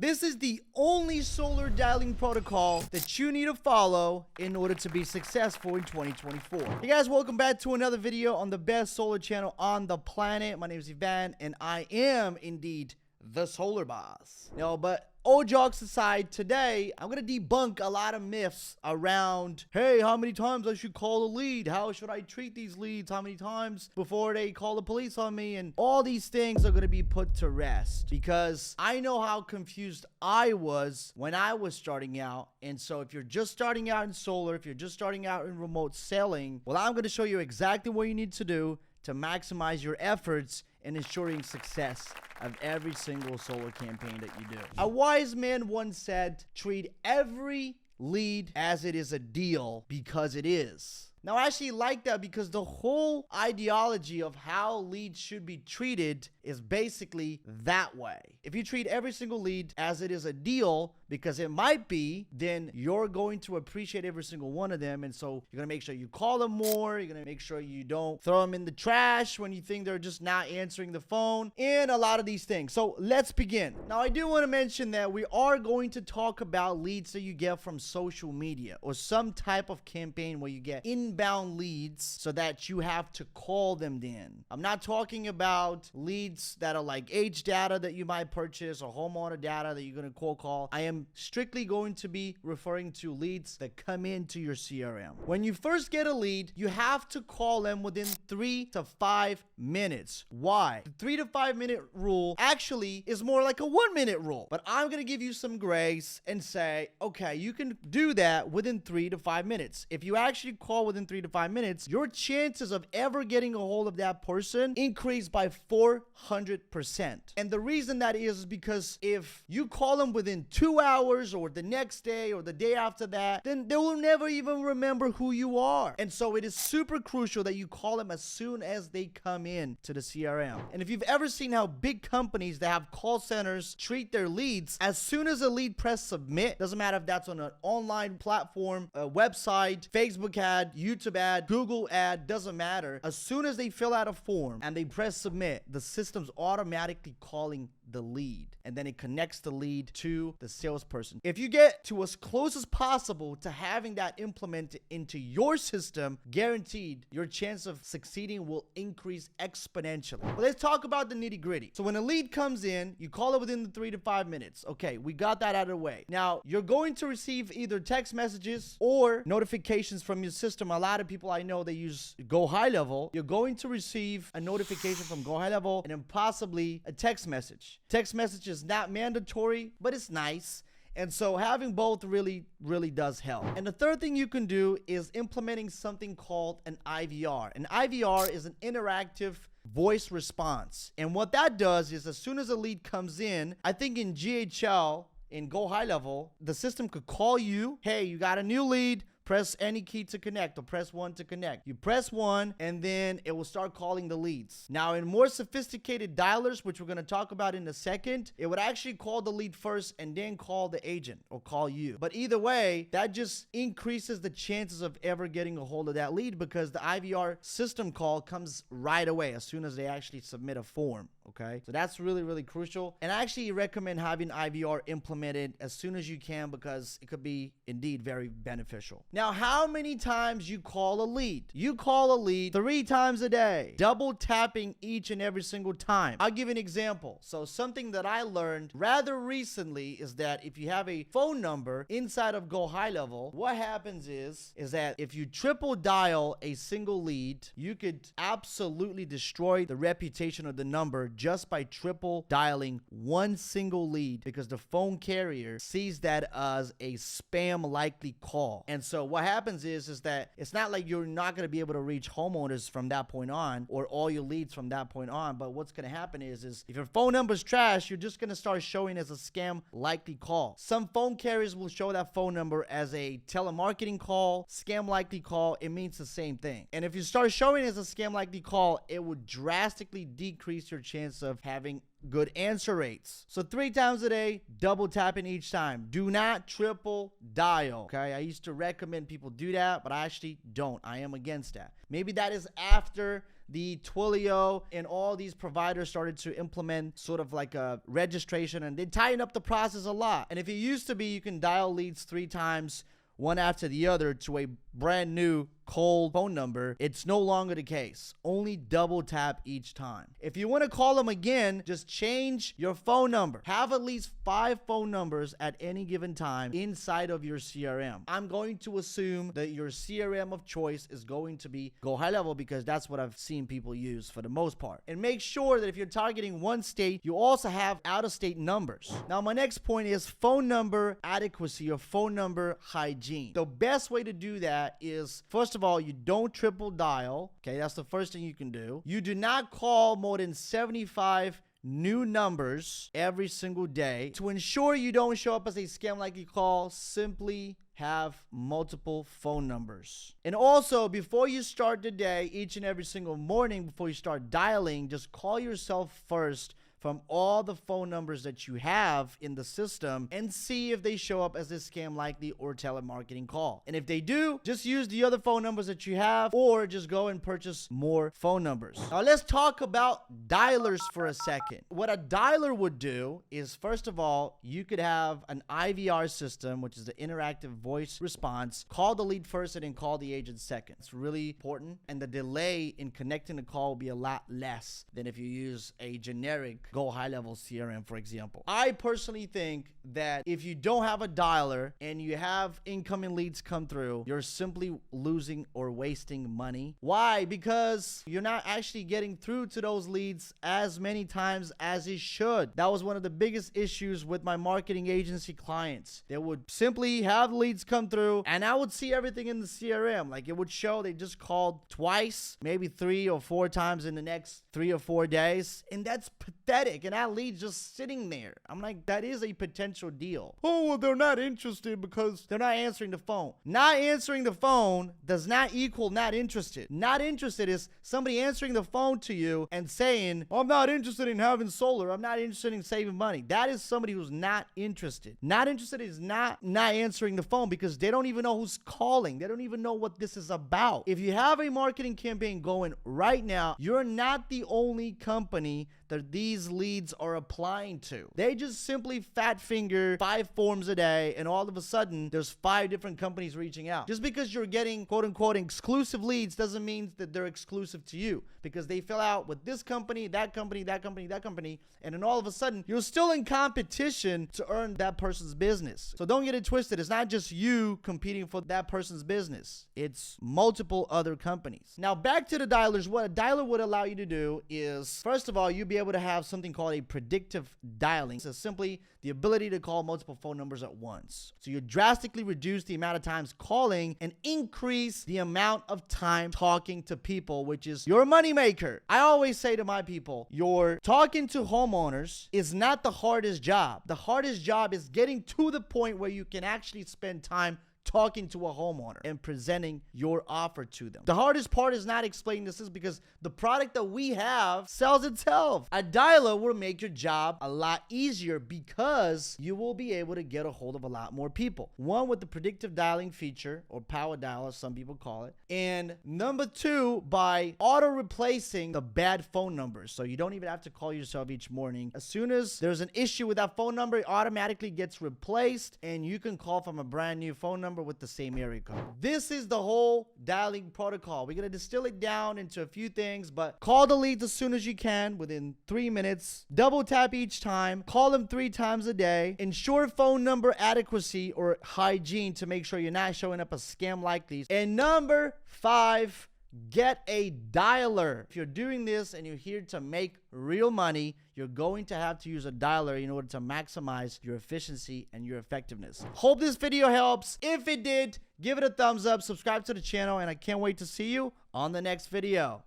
This is the only solar dialing protocol that you need to follow in order to be successful in 2024. Hey guys, welcome back to another video on the best solar channel on the planet. My name is Ivan, and I am indeed the solar boss. But all jokes aside, today I'm gonna debunk a lot of myths around, hey, how many times I should call a lead? How should I treat these leads? How many times before they call the police on me? And all these things are gonna be put to rest because I know how confused I was when I was starting out. And so if you're just starting out in solar, if you're just starting out in remote selling, well, I'm gonna show you exactly what you need to do to maximize your efforts and ensuring success of every single solar campaign that you do. A wise man once said, treat every lead as it is a deal because it is. Now, I actually like that because the whole ideology of how leads should be treated is basically that way. If you treat every single lead as it is a deal, because it might be, then you're going to appreciate every single one of them. And so you're going to make sure you call them more. You're going to make sure you don't throw them in the trash when you think they're just not answering the phone, and a lot of these things. So let's begin. Now, I do want to mention that we are going to talk about leads that you get from social media or some type of campaign where you get inbound leads so that you have to call them then. I'm not talking about leads that are like age data that you might purchase or homeowner data that you're going to cold call. I am strictly going to be referring to leads that come into your CRM. When you first get a lead, you have to call them within 3 to 5 minutes. Why? The 3 to 5 minute rule actually is more like a 1 minute rule, but I'm going to give you some grace and say, okay, you can do that within 3 to 5 minutes. If you actually call within 3 to 5 minutes, your chances of ever getting a hold of that person increase by 400%. And the reason that is because if you call them within 2 hours or the next day or the day after that, then they will never even remember who you are. And so it is super crucial that you call them as soon as they come in to the CRM. And if you've ever seen how big companies that have call centers treat their leads, as soon as a lead press submit, doesn't matter if that's on an online platform, a website, Facebook ad, YouTube ad, Google ad, doesn't matter. As soon as they fill out a form and they press submit, the system's automatically calling the lead, and then it connects the lead to the salesperson. If you get to as close as possible to having that implemented into your system, guaranteed your chance of succeeding will increase exponentially. But let's talk about the nitty-gritty. So when a lead comes in, you call it within the 3 to 5 minutes. Okay, we got that out of the way. Now, you're going to receive either text messages or notifications from your system. A lot of people I know, they use Go High Level. You're going to receive a notification from Go High Level and then possibly a text message. Text message is not mandatory, but it's nice. And so having both really does help. And the third thing you can do is implementing something called an IVR. An IVR is an interactive voice response. And what that does is as soon as a lead comes in, I think in GHL, in Go High Level, the system could call you, hey, you got a new lead. Press any key to connect or press 1 to connect. You press 1 and then it will start calling the leads. Now in more sophisticated dialers, which we're going to talk about in a second, it would actually call the lead first and then call the agent or call you. But either way, that just increases the chances of ever getting a hold of that lead because the IVR system call comes right away as soon as they actually submit a form. Okay, so that's really crucial. And I actually recommend having IVR implemented as soon as you can because it could be indeed very beneficial. Now, how many times you call a lead? You call a lead 3 times a day, double tapping each and every single time. I'll give an example. So something that I learned rather recently is that if you have a phone number inside of Go High Level, what happens is that if you triple dial a single lead, you could absolutely destroy the reputation of the number just by triple dialing one single lead because the phone carrier sees that as a spam likely call. And so what happens is that it's not like you're not going to be able to reach homeowners from that point on or all your leads from that point on. But what's going to happen is if your phone number's trash, you're just going to start showing as a scam likely call. Some phone carriers will show that phone number as a telemarketing call, scam likely call. It means the same thing. And if you start showing as a scam likely call, it would drastically decrease your chance of having good answer rates. So 3 times a day, double tapping each time. Do not triple dial. Okay, I used to recommend people do that, but I actually don't. I am against that. Maybe that is after the Twilio and all these providers started to implement sort of like a registration, and they tightened up the process a lot. And if it used to be you can dial leads 3 times, one after the other, to a brand new cold phone number, it's no longer the case. Only double tap each time. If you want to call them again, just change your phone number. Have at least 5 phone numbers at any given time inside of your CRM. I'm going to assume that your CRM of choice is going to be Go High Level, because that's what I've seen people use for the most part. And make sure that if you're targeting one state, you also have out-of-state numbers. Now, my next point is phone number adequacy or phone number hygiene. The best way to do that is, first of all, you don't triple dial. Okay, that's the first thing you can do. You do not call more than 75 new numbers every single day. To ensure you don't show up as a scam likely call, simply have multiple phone numbers. And also, before you start the day, each and every single morning, before you start dialing, just call yourself first from all the phone numbers that you have in the system and see if they show up as a scam likely or telemarketing call. And if they do, just use the other phone numbers that you have, or just go and purchase more phone numbers. Now let's talk about dialers for a second. What a dialer would do is, first of all, you could have an IVR system, which is the interactive voice response. Call the lead first and then call the agent second. It's really important, and the delay in connecting the call will be a lot less than if you use a generic Go High Level CRM, for example. I personally think that if you don't have a dialer and you have incoming leads come through, you're simply losing or wasting money. Why? Because you're not actually getting through to those leads as many times as it should. That was one of the biggest issues with my marketing agency clients. They would simply have leads come through, and I would see everything in the CRM. Like, it would show they just called twice, maybe 3 or 4 times in the next 3 or 4 days, and that's pathetic. And that lead's just sitting there. I'm like, that is a potential deal. Oh, well, they're not interested because they're not answering the phone. Not answering the phone does not equal not interested. Not interested is somebody answering the phone to you and saying, I'm not interested in having solar. I'm not interested in saving money. That is somebody who's not interested. Not interested is not answering the phone, because they don't even know who's calling. They don't even know what this is about. If you have a marketing campaign going right now, you're not the only company that these leads are applying to. They just simply fat finger 5 forms a day, and all of a sudden there's 5 different companies reaching out. Just because you're getting quote unquote exclusive leads doesn't mean that they're exclusive to you, because they fill out with this company, that company, that company, that company, and then all of a sudden you're still in competition to earn that person's business. So don't get it twisted. It's not just you competing for that person's business. It's multiple other companies. Now back to the dialers. What a dialer would allow you to do is, first of all, you'd be able to have something called a predictive dialing. So simply the ability to call multiple phone numbers at once. So you drastically reduce the amount of times calling and increase the amount of time talking to people, which is your moneymaker. I always say to my people, your talking to homeowners is not the hardest job. The hardest job is getting to the point where you can actually spend time talking to a homeowner and presenting your offer to them. The hardest part is not explaining this, is because the product that we have sells itself. A dialer will make your job a lot easier, because you will be able to get a hold of a lot more people. One, with the predictive dialing feature, or power dial as some people call it. And number 2, by auto replacing the bad phone numbers. So you don't even have to call yourself each morning. As soon as there's an issue with that phone number, it automatically gets replaced, and you can call from a brand new phone number with the same area code. This is the whole dialing protocol. We're going to distill it down into a few things, but call the leads as soon as you can within 3 minutes. Double tap each time. Call them 3 times a day. Ensure phone number adequacy or hygiene to make sure you're not showing up as scam like these. And number 5, get a dialer. If you're doing this and you're here to make real money, you're going to have to use a dialer in order to maximize your efficiency and your effectiveness. Hope this video helps. If it did, give it a thumbs up, subscribe to the channel, and I can't wait to see you on the next video.